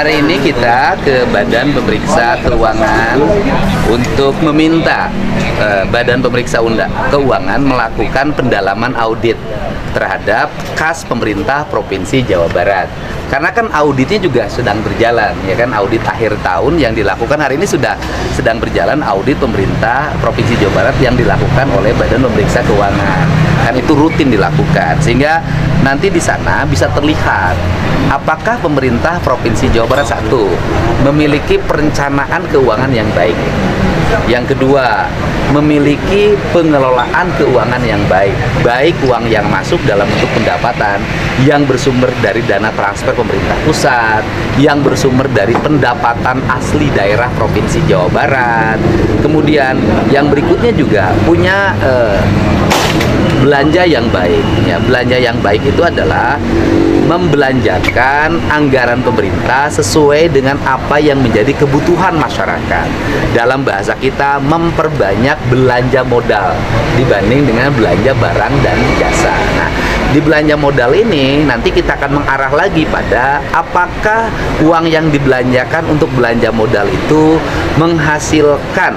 Hari ini kita ke Badan Pemeriksa Keuangan untuk meminta Badan Pemeriksa Keuangan melakukan pendalaman audit terhadap kas pemerintah Provinsi Jawa Barat. Karena kan auditnya juga sedang berjalan, ya kan, audit akhir tahun yang dilakukan hari ini sedang berjalan audit pemerintah Provinsi Jawa Barat yang dilakukan oleh Badan Pemeriksa Keuangan. Kan itu rutin dilakukan, sehingga nanti di sana bisa terlihat apakah pemerintah Provinsi Jawa Barat satu memiliki perencanaan keuangan yang baik. Yang kedua, memiliki pengelolaan keuangan yang baik, baik uang yang masuk dalam bentuk pendapatan yang bersumber dari dana transfer pemerintah pusat, yang bersumber dari pendapatan asli daerah Provinsi Jawa Barat. Kemudian yang berikutnya juga punya belanja yang baik. Ya, belanja yang baik itu adalah membelanjakan anggaran pemerintah sesuai dengan apa yang menjadi kebutuhan masyarakat. Dalam bahasa kita, memperbanyak belanja modal dibanding dengan belanja barang dan jasa. Nah, di belanja modal ini nanti kita akan mengarah lagi pada apakah uang yang dibelanjakan untuk belanja modal itu menghasilkan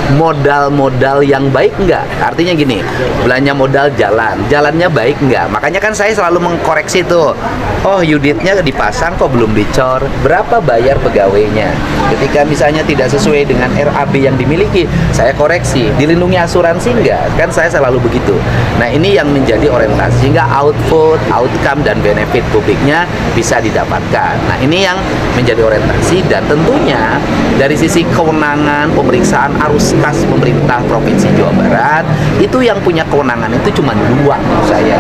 modal-modal yang baik enggak? Artinya gini, belanja modal jalannya baik enggak? Makanya kan saya selalu mengkoreksi tuh, oh unitnya dipasang kok belum dicor, berapa bayar pegawainya? Ketika misalnya tidak sesuai dengan RAB yang dimiliki, saya koreksi, dilindungi asuransi enggak? Kan saya selalu begitu. Nah, ini yang menjadi orientasi sehingga output, outcome, dan benefit publiknya bisa didapatkan. Nah, ini yang menjadi orientasi, dan tentunya dari sisi kewenangan pemeriksaan arus kas pemerintah Provinsi Jawa Barat, itu yang punya kewenangan itu cuma dua menurut saya.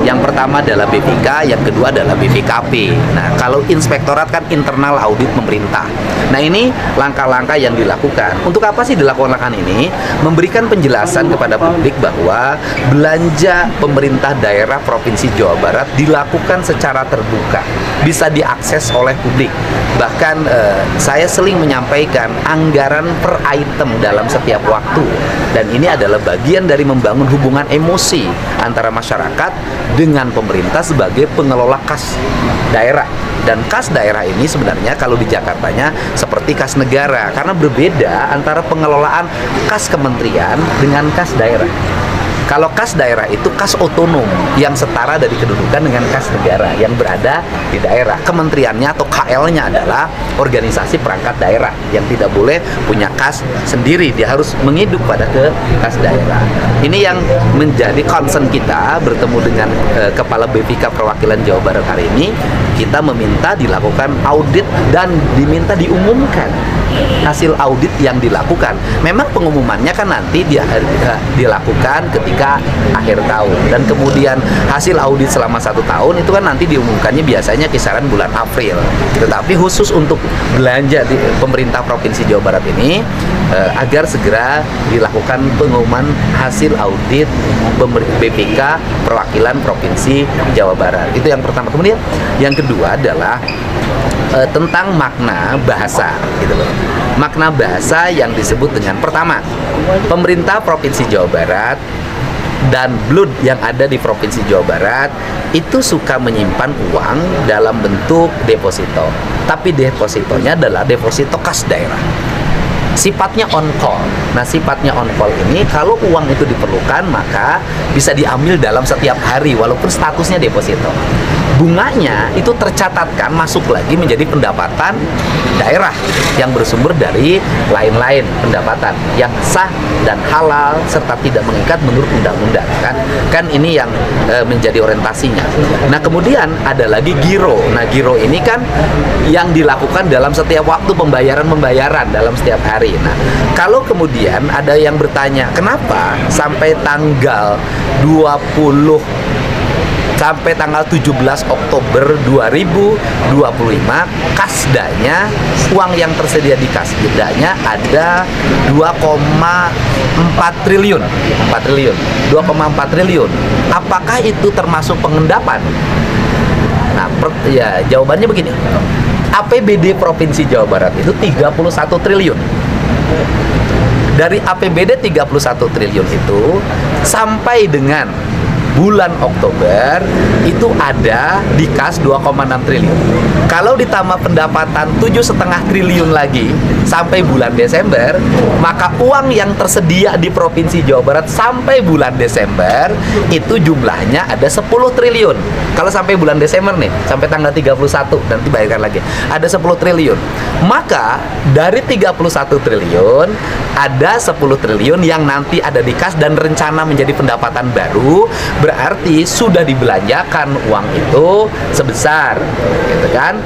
Yang pertama adalah BPK, yang kedua adalah BPKP. Nah, kalau inspektorat kan internal audit pemerintah. Nah, ini langkah-langkah yang dilakukan. Untuk apa sih dilakukan langkah ini? Memberikan penjelasan kepada publik bahwa belanja pemerintah daerah Provinsi Jawa Barat dilakukan secara terbuka, bisa diakses oleh publik. Bahkan saya sering menyampaikan anggaran per item dalam setiap waktu, dan ini adalah bagian dari membangun hubungan emosi antara masyarakat dengan pemerintah sebagai pengelola kas daerah. Dan kas daerah ini sebenarnya kalau di Jakartanya seperti kas negara, karena berbeda antara pengelolaan kas kementerian dengan kas daerah. Kalau kas daerah itu kas otonom yang setara dari kedudukan dengan kas negara yang berada di daerah. Kementeriannya atau KL-nya adalah organisasi perangkat daerah yang tidak boleh punya kas sendiri, dia harus menginduk pada ke kas daerah. Ini yang menjadi concern kita bertemu dengan Kepala BPK Perwakilan Jawa Barat hari ini. Kita meminta dilakukan audit dan diminta diumumkan hasil audit yang dilakukan. Memang pengumumannya kan nanti dilakukan ketika akhir tahun, dan kemudian hasil audit selama 1 tahun itu kan nanti diumumkannya biasanya kisaran bulan April. Tetapi khusus untuk belanja di pemerintah Provinsi Jawa Barat ini agar segera dilakukan pengumuman hasil audit BPK Perwakilan Provinsi Jawa Barat. Itu yang pertama. Kemudian yang kedua adalah tentang makna bahasa, gitu loh. Makna bahasa yang disebut dengan, pertama, pemerintah Provinsi Jawa Barat dan BLUD yang ada di Provinsi Jawa Barat itu suka menyimpan uang dalam bentuk deposito, tapi depositonya adalah deposito kas daerah. Sifatnya on call. Nah, sifatnya on call ini kalau uang itu diperlukan maka bisa diambil dalam setiap hari walaupun statusnya deposito. Bunganya itu tercatatkan masuk lagi menjadi pendapatan daerah yang bersumber dari lain-lain pendapatan yang sah dan halal serta tidak mengikat menurut undang-undang, kan ini yang menjadi orientasinya. Nah, kemudian ada lagi giro. Nah, giro ini kan yang dilakukan dalam setiap waktu pembayaran dalam setiap hari. Nah, kalau kemudian ada yang bertanya, kenapa sampai tanggal 17 Oktober 2025 kasdanya, uang yang tersedia di kasdanya ada 2,4 triliun. 2,4 triliun. Apakah itu termasuk pengendapan? Nah, jawabannya begini. APBD Provinsi Jawa Barat itu 31 triliun. Dari APBD 31 triliun itu sampai dengan bulan Oktober itu ada di kas 2,6 triliun. Kalau ditambah pendapatan 7,5 triliun lagi sampai bulan Desember, maka uang yang tersedia di Provinsi Jawa Barat sampai bulan Desember itu jumlahnya ada 10 triliun. Kalau sampai bulan Desember nih, sampai tanggal 31, nanti bayarkan lagi, ada 10 triliun. Maka dari 31 triliun ada 10 triliun yang nanti ada di kas dan rencana menjadi pendapatan baru, berarti sudah dibelanjakan uang itu sebesar gitu kan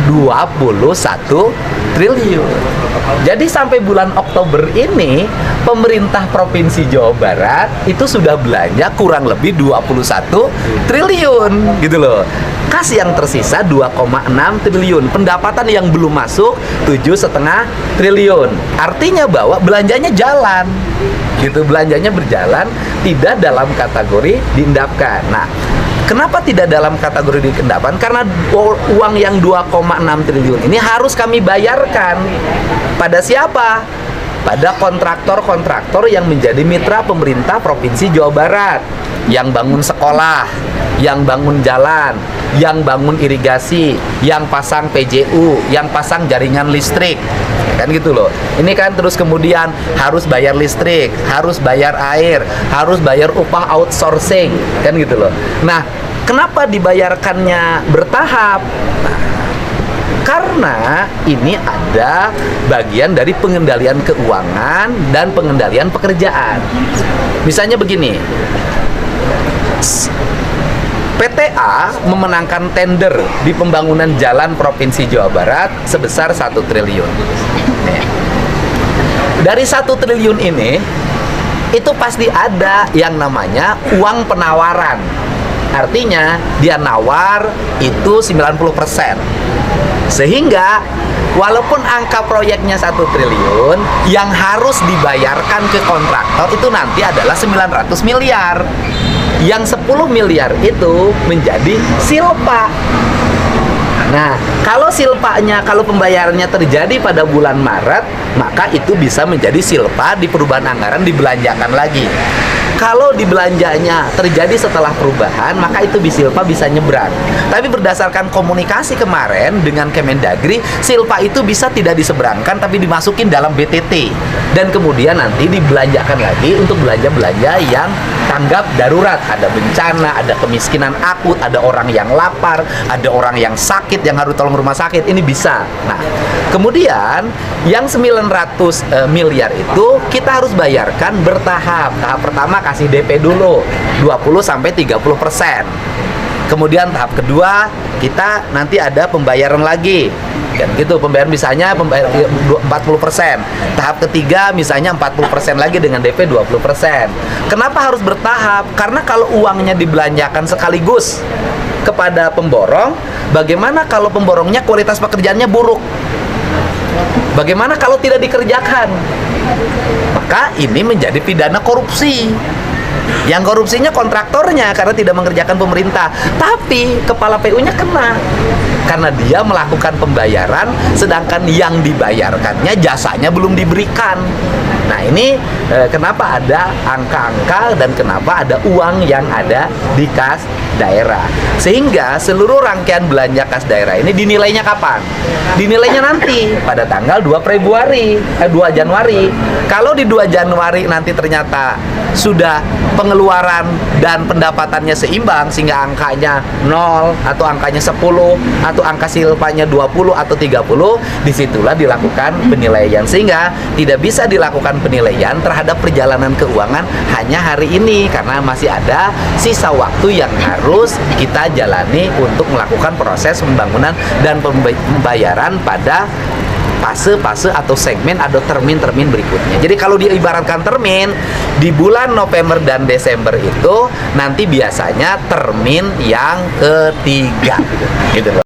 21 triliun. Jadi sampai bulan Oktober ini pemerintah Provinsi Jawa Barat itu sudah belanja kurang lebih 21 triliun gitu loh. Kas yang tersisa 2,6 triliun, pendapatan yang belum masuk 7,5 triliun. Artinya bahwa belanjanya jalan gitu, belanjanya berjalan, tidak dalam kategori diendapkan. Nah, kenapa tidak dalam kategori diendapkan? Karena uang yang 2,6 triliun ini harus kami bayarkan pada siapa? Pada kontraktor-kontraktor yang menjadi mitra pemerintah Provinsi Jawa Barat, yang bangun sekolah, yang bangun jalan, yang bangun irigasi, yang pasang PJU, yang pasang jaringan listrik, kan gitu loh. Ini kan terus kemudian harus bayar listrik, harus bayar air, harus bayar upah outsourcing, kan gitu loh. Nah, kenapa dibayarkannya bertahap? Karena ini ada bagian dari pengendalian keuangan dan pengendalian pekerjaan. Misalnya begini, PTA memenangkan tender di pembangunan jalan Provinsi Jawa Barat sebesar 1 triliun. Dari 1 triliun ini, itu pasti ada yang namanya uang penawaran. Artinya dia nawar itu 90%. Sehingga walaupun angka proyeknya 1 triliun, yang harus dibayarkan ke kontraktor itu nanti adalah 900 miliar. Yang 10 miliar itu menjadi silpa. Nah, kalau silpanya, kalau pembayarannya terjadi pada bulan Maret, maka itu bisa menjadi silpa di perubahan anggaran, dibelanjakan lagi. Kalau dibelanjanya terjadi setelah perubahan, maka itu silpa bisa nyebrang. Tapi berdasarkan komunikasi kemarin dengan Kemendagri, silpa itu bisa tidak diseberangkan, tapi dimasukin dalam BTT. Dan kemudian nanti dibelanjakan lagi untuk belanja-belanja yang tanggap darurat. Ada bencana, ada kemiskinan akut, ada orang yang lapar, ada orang yang sakit yang harus tolong rumah sakit. Ini bisa. Nah, kemudian yang 900 miliar itu kita harus bayarkan bertahap. Tahap pertama kasih DP dulu 20-30%. Kemudian tahap kedua kita nanti ada pembayaran lagi. Kan gitu, pembayaran misalnya 40%. Tahap ketiga misalnya 40% lagi dengan DP 20%. Kenapa harus bertahap? Karena kalau uangnya dibelanjakan sekaligus kepada pemborong, bagaimana kalau pemborongnya kualitas pekerjaannya buruk? Bagaimana kalau tidak dikerjakan? Maka ini menjadi pidana korupsi. Yang korupsinya kontraktornya karena tidak mengerjakan pemerintah, tapi kepala PU-nya kena karena dia melakukan pembayaran sedangkan yang dibayarkannya jasanya belum diberikan. Nah, ini kenapa ada angka-angka dan kenapa ada uang yang ada di kas daerah. Sehingga seluruh rangkaian belanja kas daerah ini dinilainya kapan? Dinilainya nanti pada tanggal 2 Januari. Kalau di 2 Januari nanti ternyata sudah pengeluaran dan pendapatannya seimbang sehingga angkanya 0 atau angkanya 10 atau angka silpanya 20 atau 30, disitulah dilakukan penilaian. Sehingga tidak bisa dilakukan penilaian terhadap perjalanan keuangan hanya hari ini karena masih ada sisa waktu yang harus kita jalani untuk melakukan proses pembangunan dan pembayaran pada fase-fase atau segmen atau termin-termin berikutnya. Jadi kalau diibaratkan termin, di bulan November dan Desember itu nanti biasanya termin yang ketiga gitu.